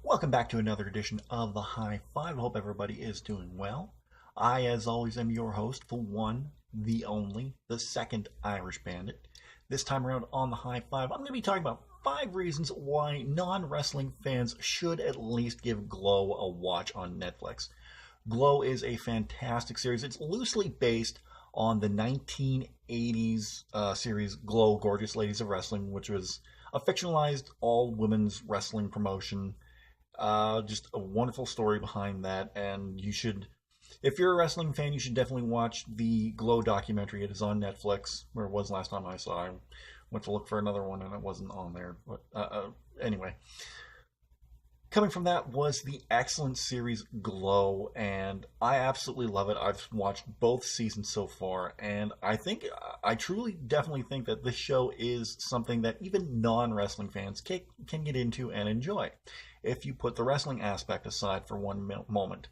Welcome back to another edition of the High Five. I hope everybody is doing well. I, as always, am your host, the one, the only, the second Irish Bandit. This time around on the High Five, I'm going to be talking about 5 reasons why non-wrestling fans should at least give Glow a watch on Netflix. Glow is a fantastic series. It's loosely based on the 1980s series Glow, Gorgeous Ladies of Wrestling, which was a fictionalized all-women's wrestling promotion. Just a wonderful story behind that, and you should, if you're a wrestling fan, you should definitely watch the Glow documentary. It is on Netflix, where it was last time I saw it. I went to look for another one, and it wasn't on there. But anyway, coming from that was the excellent series Glow, and I absolutely love it. I've watched both seasons so far, and I truly, definitely think that this show is something that even non-wrestling fans can get into and enjoy if you put the wrestling aspect aside for one moment.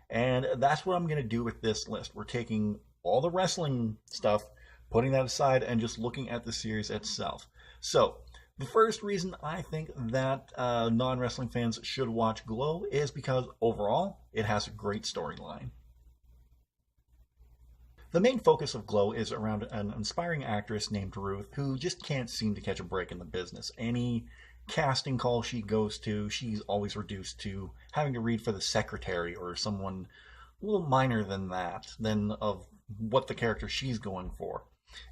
And that's what I'm going to do with this list. We're taking all the wrestling stuff, putting that aside, and just looking at the series itself. So, the first reason I think that non-wrestling fans should watch Glow is because overall, it has a great storyline. The main focus of Glow is around an inspiring actress named Ruth who just can't seem to catch a break in the business. Any casting call she goes to, she's always reduced to having to read for the secretary or someone a little minor than that, than of what the character she's going for.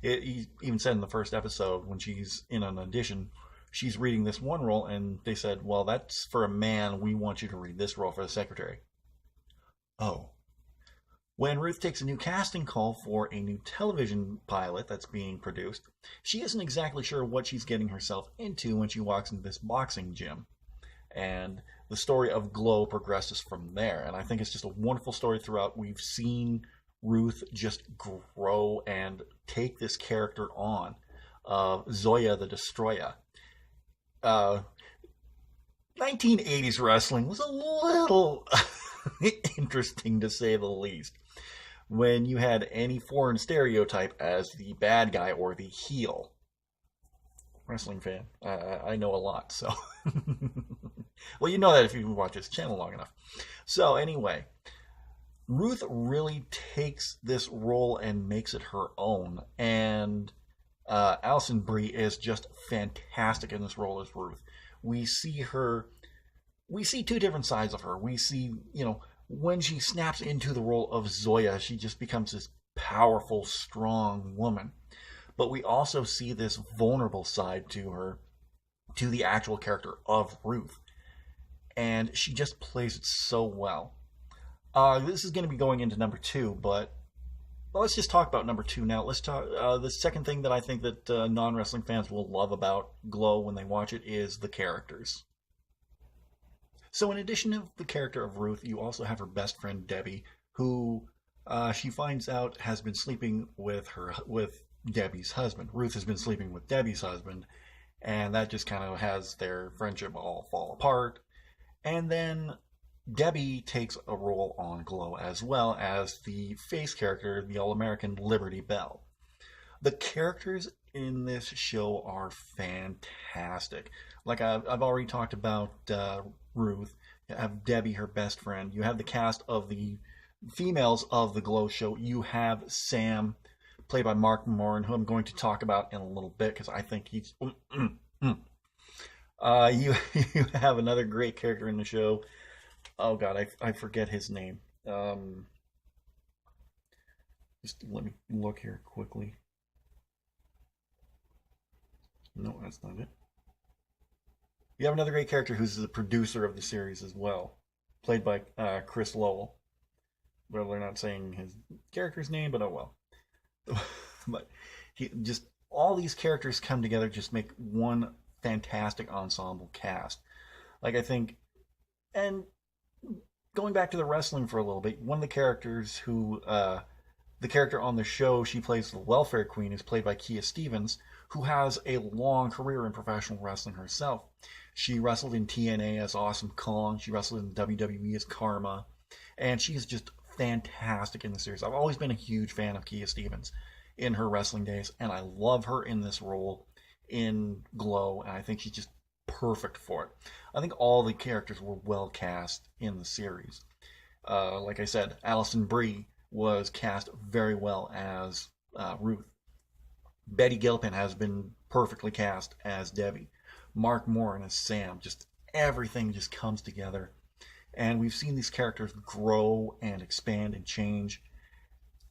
He even said in the first episode when she's in an audition, she's reading this one role, and they said, well, that's for a man. We want you to read this role for the secretary. Oh. When Ruth takes a new casting call for a new television pilot that's being produced, she isn't exactly sure what she's getting herself into when she walks into this boxing gym. And the story of Glow progresses from there. And I think it's just a wonderful story throughout. We've seen Ruth just grow and take this character on. Zoya the Destroyer. 1980s wrestling was a little interesting, to say the least, when you had any foreign stereotype as the bad guy or the heel. Wrestling fan, I know a lot, so well, you know that if you watch this channel long enough. So anyway, Ruth really takes this role and makes it her own, and Alison Brie is just fantastic in this role as Ruth. We see two different sides of her. We see, when she snaps into the role of Zoya, she just becomes this powerful, strong woman. But we also see this vulnerable side to her, to the actual character of Ruth. And she just plays it so well. This is going to be going into number 2, but let's just talk about number 2 now. Let's talk. The second thing that I think that non-wrestling fans will love about Glow when they watch it is the characters. So in addition to the character of Ruth, you also have her best friend Debbie, who she finds out has been sleeping with Debbie's husband. Ruth has been sleeping with Debbie's husband, and that just kind of has their friendship all fall apart. And then Debbie takes a role on Glow as well as the face character, the All-American Liberty Bell. The characters in this show are fantastic. Like I've already talked about Ruth. You have Debbie, her best friend. You have the cast of the females of the Glow show. You have Sam, played by Mark Moran, who I'm going to talk about in a little bit because I think he's... You have another great character in the show. Oh God, I forget his name. Just let me look here quickly. No, that's not it. You have another great character who's the producer of the series as well, played by Chris Lowell. Well, they're not saying his character's name, but oh well. But all these characters come together, just make one fantastic ensemble cast. Like I think, and going back to the wrestling for a little bit, one of the characters who, the character on the show, she plays the welfare queen, is played by Kia Stevens, who has a long career in professional wrestling herself. She wrestled in TNA as Awesome Kong. She wrestled in WWE as Karma. And she's just fantastic in the series. I've always been a huge fan of Kia Stevens in her wrestling days, and I love her in this role in Glow, and I think she's just perfect for it. I think all the characters were well cast in the series. Like I said, Alison Brie was cast very well as Ruth. Betty Gilpin has been perfectly cast as Debbie. Mark Moran as Sam. Just everything just comes together. And we've seen these characters grow and expand and change.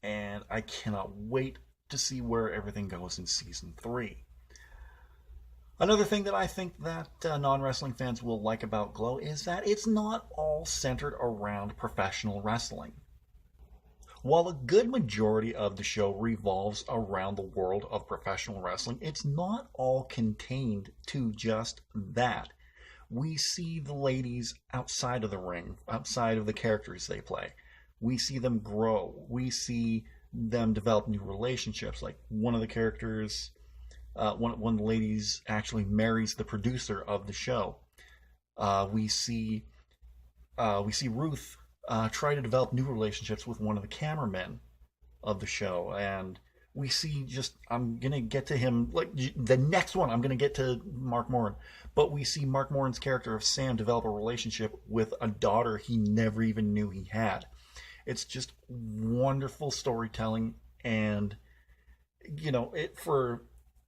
And I cannot wait to see where everything goes in season 3. Another thing that I think that non-wrestling fans will like about Glow is that it's not all centered around professional wrestling. While a good majority of the show revolves around the world of professional wrestling, it's not all contained to just that. We see the ladies outside of the ring, outside of the characters they play. We see them grow. We see them develop new relationships. Like one of the characters, one of the ladies actually marries the producer of the show. We see Ruth try to develop new relationships with one of the cameramen of the show, and we see I'm gonna get to him like the next one. I'm gonna get to Mark Moran, but we see Mark Moran's character of Sam develop a relationship with a daughter he never even knew he had. It's just wonderful storytelling, and for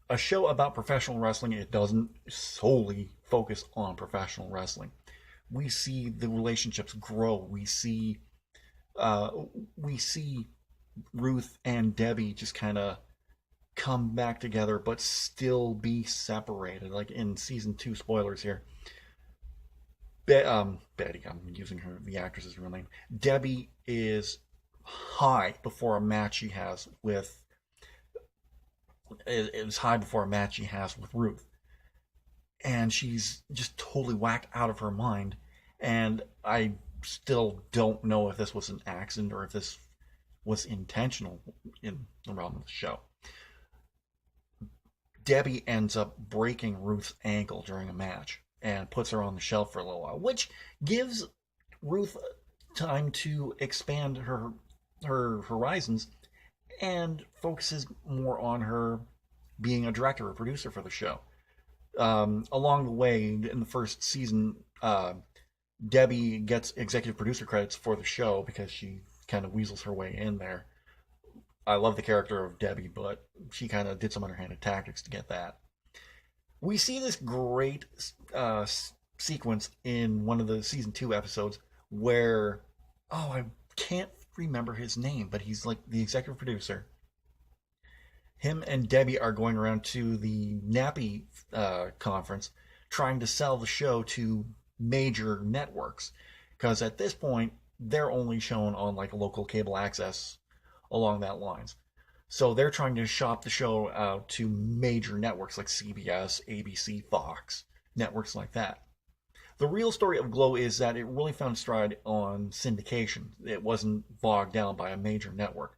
a show about professional wrestling, it doesn't solely focus on professional wrestling. We see the relationships grow. We see Ruth and Debbie just kind of come back together, but still be separated. Like in season 2, spoilers here. Betty, I'm using the actress's real name. Debbie is high before a match she has with. Is high before a match she has with Ruth, and she's just totally whacked out of her mind. And I still don't know if this was an accident or if this was intentional in the realm of the show. Debbie ends up breaking Ruth's ankle during a match and puts her on the shelf for a little while, which gives Ruth time to expand her horizons and focuses more on her being a director or producer for the show. Along the way, in the first season, Debbie gets executive producer credits for the show because she kind of weasels her way in there. I love the character of Debbie, but she kind of did some underhanded tactics to get that. We see this great sequence in one of the season 2 episodes where, I can't remember his name, but he's like the executive producer. Him and Debbie are going around to the Nappy conference trying to sell the show to major networks, because at this point they're only shown on like local cable access along that lines. So they're trying to shop the show out to major networks like CBS, ABC, Fox, networks like that. The real story of Glow is that it really found stride on syndication. It wasn't bogged down by a major network.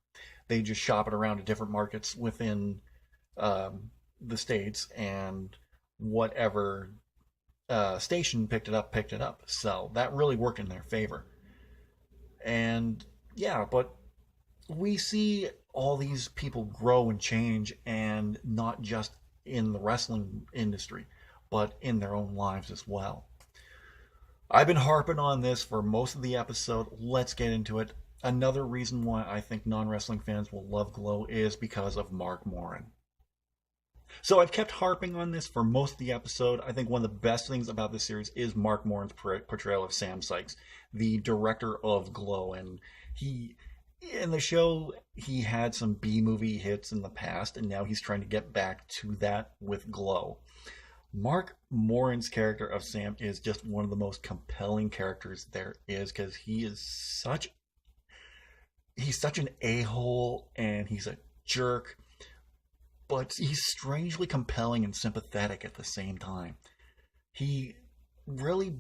They just shop it around to different markets within the states, and whatever station picked it up. So that really worked in their favor. And yeah, but we see all these people grow and change, and not just in the wrestling industry, but in their own lives as well. I've been harping on this for most of the episode. Let's get into it. Another reason why I think non-wrestling fans will love Glow is because of Mark Moran. So I've kept harping on this for most of the episode. I think one of the best things about this series is Mark Moran's portrayal of Sam Sykes, the director of Glow. And in the show, he had some B-movie hits in the past, and now he's trying to get back to that with Glow. Mark Moran's character of Sam is just one of the most compelling characters there is, because he's such an a-hole, and he's a jerk, but he's strangely compelling and sympathetic at the same time. He really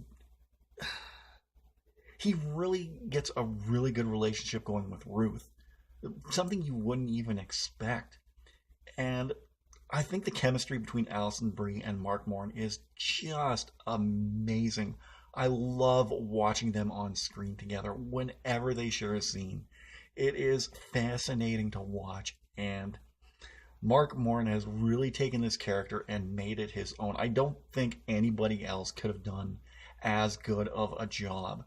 gets a really good relationship going with Ruth, something you wouldn't even expect. And I think the chemistry between Alison Brie and Mark Moran is just amazing. I love watching them on screen together whenever they share a scene. It is fascinating to watch, and Mark Moran has really taken this character and made it his own. I don't think anybody else could have done as good of a job.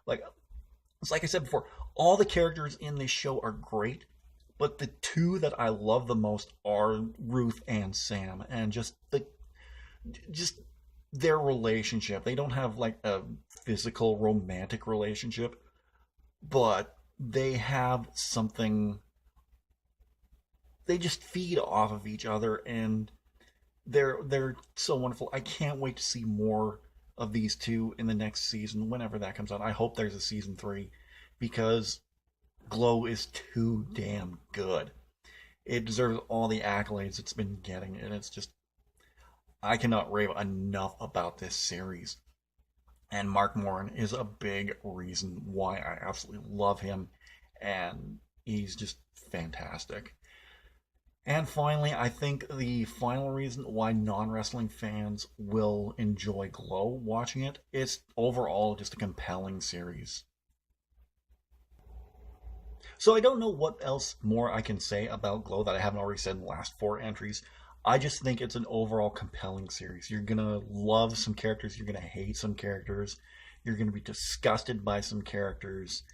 Like it's like I said before, all the characters in this show are great, but the two that I love the most are Ruth and Sam, and just their relationship. They don't have like a physical romantic relationship, but they have something. They just feed off of each other, and they're so wonderful. I can't wait to see more of these two in the next season, whenever that comes out. I hope there's a season 3, because Glow is too damn good. It deserves all the accolades it's been getting, and it's just, I cannot rave enough about this series. And Mark Moran is a big reason why I absolutely love him, and he's just fantastic. And finally, I think the final reason why non-wrestling fans will enjoy Glow watching it is overall just a compelling series. So I don't know what else more I can say about Glow that I haven't already said in the last 4 entries. I just think it's an overall compelling series. You're going to love some characters, you're going to hate some characters, you're going to be disgusted by some characters.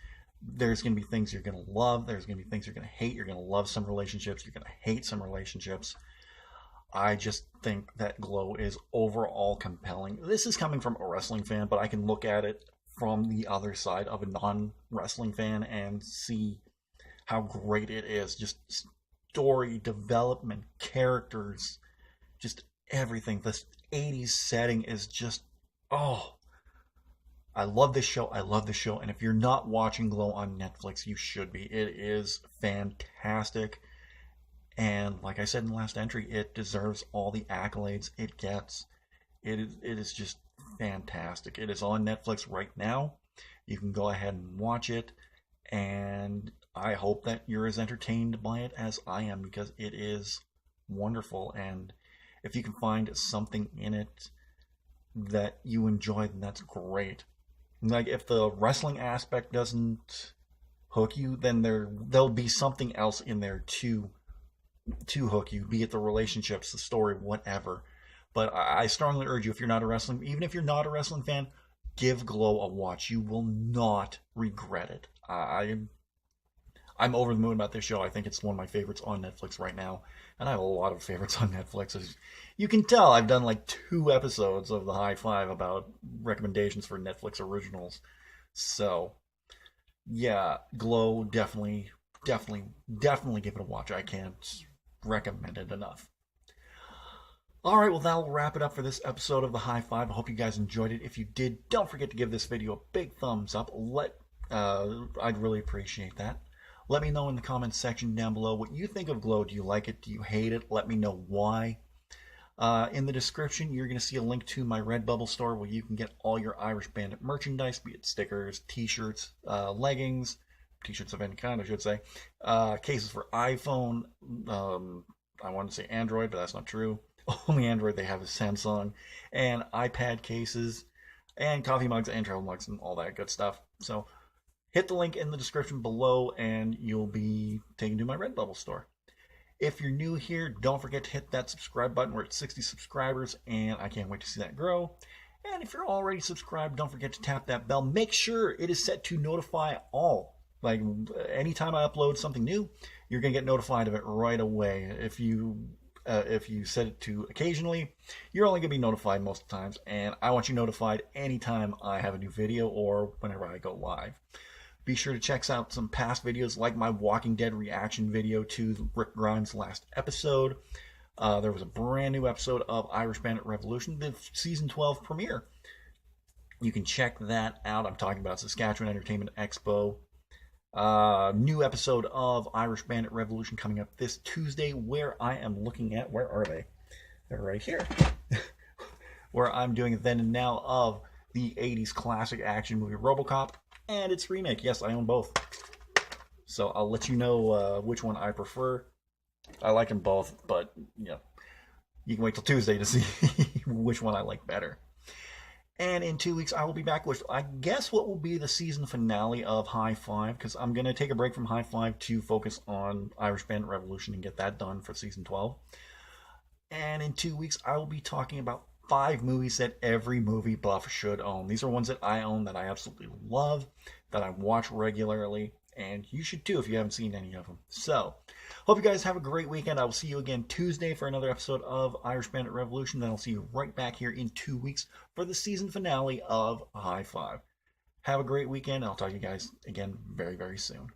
There's going to be things you're going to love. There's going to be things you're going to hate. You're going to love some relationships. You're going to hate some relationships. I just think that Glow is overall compelling. This is coming from a wrestling fan, but I can look at it from the other side of a non-wrestling fan and see how great it is. Just story, development, characters, just everything. This 80s setting is just, oh, I love this show. I love this show. And if you're not watching Glow on Netflix, you should be. It is fantastic. And like I said in the last entry, it deserves all the accolades it gets. It is just fantastic. It is on Netflix right now. You can go ahead and watch it. And I hope that you're as entertained by it as I am, because it is wonderful. And if you can find something in it that you enjoy, then that's great. Like, if the wrestling aspect doesn't hook you, then there'll be something else in there to hook you, be it the relationships, the story, whatever. But I strongly urge you, if you're not a wrestling, even if you're not a wrestling fan, give Glow a watch. You will not regret it. I'm over the moon about this show. I think it's one of my favorites on Netflix right now. And I have a lot of favorites on Netflix. As you can tell, I've done like 2 episodes of the High Five about recommendations for Netflix originals. So, yeah, Glow, definitely give it a watch. I can't recommend it enough. Alright, well, that'll wrap it up for this episode of the High Five. I hope you guys enjoyed it. If you did, don't forget to give this video a big thumbs up. I'd really appreciate that. Let me know in the comments section down below what you think of Glow. Do you like it? Do you hate it? Let me know why. In the description, you're going to see a link to my Redbubble store where you can get all your Irish Bandit merchandise, be it stickers, t-shirts, leggings, t-shirts of any kind, I should say, cases for iPhone, I wanted to say Android, but that's not true. Only Android they have is Samsung, and iPad cases, and coffee mugs, and travel mugs, and all that good stuff. So hit the link in the description below, and you'll be taken to my Redbubble store. If you're new here, don't forget to hit that subscribe button. We're at 60 subscribers, and I can't wait to see that grow. And if you're already subscribed, don't forget to tap that bell. Make sure it is set to notify all. Like, anytime I upload something new, you're going to get notified of it right away. If you set it to occasionally, you're only going to be notified most of the times. And I want you notified anytime I have a new video or whenever I go live. Be sure to check out some past videos, like my Walking Dead reaction video to Rick Grimes' last episode. There was a brand new episode of Irish Bandit Revolution, the Season 12 premiere. You can check that out. I'm talking about Saskatchewan Entertainment Expo. New episode of Irish Bandit Revolution coming up this Tuesday, where I am looking at, where are they? They're right here. Where I'm doing a then and now of the 80s classic action movie RoboCop and its remake. Yes, I own both. So I'll let you know which one I prefer. I like them both, but you know, you can wait till Tuesday to see which one I like better. And in 2 weeks, I will be back with, I guess, what will be the season finale of High Five, because I'm going to take a break from High Five to focus on Irish Bandit Revolution and get that done for season 12. And in 2 weeks, I will be talking about 5 movies that every movie buff should own. These are ones that I own, that I absolutely love, that I watch regularly, and you should too if you haven't seen any of them. So, hope you guys have a great weekend. I will see you again Tuesday for another episode of Irish Bandit Revolution. Then I'll see you right back here in 2 weeks for the season finale of High Five. Have a great weekend. I'll talk to you guys again very, very soon.